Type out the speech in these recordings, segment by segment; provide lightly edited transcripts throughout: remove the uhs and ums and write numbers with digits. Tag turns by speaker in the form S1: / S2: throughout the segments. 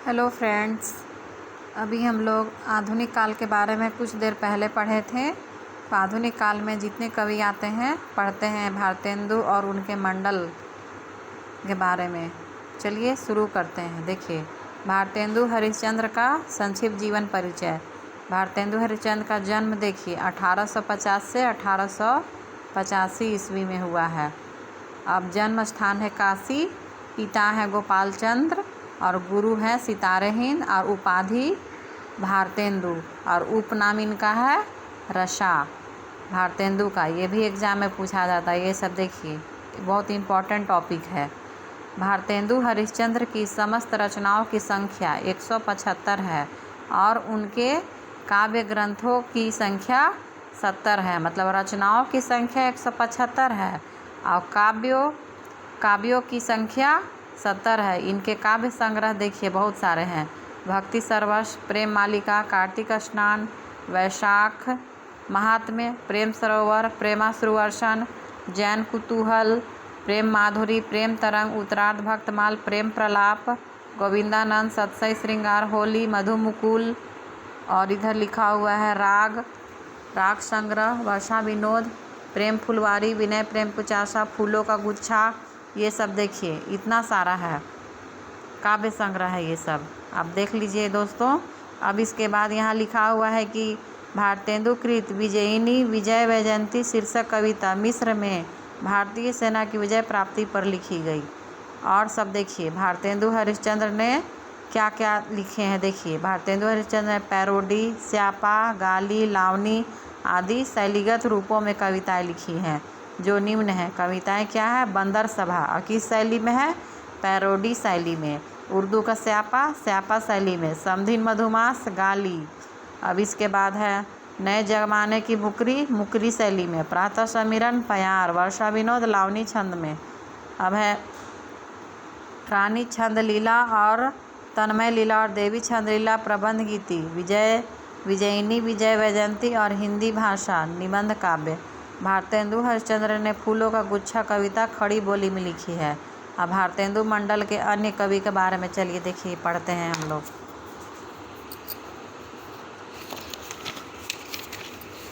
S1: Hello friends. अभी हम लोग आधुनिक काल के बारे में कुछ देर पहले पढ़े थे। तो आधुनिक काल में जितने कवि आते हैं पढ़ते हैं भारतेंदु और उनके मंडल के बारे में। चलिए शुरू करते हैं। देखिए, भारतेंदु हरिश्चंद्र का संक्षिप्त जीवन परिचय। भारतेंदु हरिश्चंद्र का जन्म देखिए 1850 से 1885 ईस्वी में हुआ है। अब जन्म स्थान है काशी, पिता है गोपाल चंद्र और गुरु है सितारेहीन और उपाधि भारतेंदु और उपनाम इनका है रसा भारतेंदु का। ये भी एग्जाम में पूछा जाता है। ये सब देखिए, बहुत इम्पोर्टेंट टॉपिक है। भारतेंदु हरिश्चंद्र की समस्त रचनाओं की संख्या 175 है और उनके काव्य ग्रंथों की संख्या 70 है। मतलब रचनाओं की संख्या 175 है और काव्यों की संख्या 70 है। इनके काव्य संग्रह देखिए बहुत सारे हैं। भक्ति सरवश, प्रेम मालिका, कार्तिक स्नान, वैशाख महात्म्य, प्रेम सरोवर, प्रेमाश्रुवर्षण, जैन कुतूहल, प्रेम माधुरी, प्रेम तरंग, उत्तरार्ध भक्तमाल, प्रेम प्रलाप, गोविंदानंद, सत्सई श्रृंगार, होली, मधुमुकुल और इधर लिखा हुआ है राग संग्रह, वर्षा विनोद, प्रेम फुलवारी, विनय प्रेम पुचासा, फूलों का गुच्छा। ये सब देखिए इतना सारा है, काव्य संग्रह है ये सब। आप देख लीजिए दोस्तों। अब इसके बाद यहाँ लिखा हुआ है कि भारतेंदु कृत विजयिनी विजय वैजयंती शीर्षक कविता मिस्र में भारतीय सेना की विजय प्राप्ति पर लिखी गई। और सब देखिए भारतेंदु हरिश्चंद्र ने क्या क्या लिखे हैं। देखिए, भारतेंदु हरिश्चंद्र ने पैरोडी, स्यापा, गाली, लावनी आदि शैलीगत रूपों में कविताएं लिखी हैं जो निम्न है। कविताएं क्या है? बंदर सभा और किस शैली में है? पैरोडी शैली में। उर्दू का स्यापा शैली में। समधिन मधुमास गाली। अब इसके बाद है नए जमाने की मुकरी शैली में। प्रातः समीरण प्यार, वर्षा विनोद लावनी छंद में। अब है रानी छंद लीला और तन्मय लीला और देवी छंद लीला प्रबंध गीति, विजयिनी विजय वैजयंती और हिंदी भाषा निबंध काव्य। भारतेंदु हरिश्चंद्र ने फूलों का गुच्छा कविता खड़ी बोली में लिखी है। अब भारतेंदु मंडल के अन्य कवि के बारे में चलिए देखिए, पढ़ते हैं हम लोग।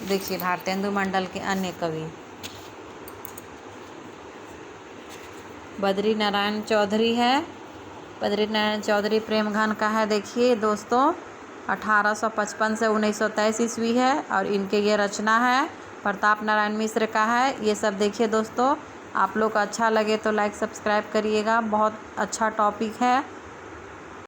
S1: देखिए भारतेंदु मंडल के अन्य कवि बद्री नारायण चौधरी है। बद्री नारायण चौधरी प्रेमघन का है। देखिए दोस्तों, 1855 से 1923 ईस्वी है और इनके ये रचना है। प्रताप नारायण मिश्र का है। ये सब देखिए दोस्तों। आप लोग को अच्छा लगे तो लाइक सब्सक्राइब करिएगा। बहुत अच्छा टॉपिक है।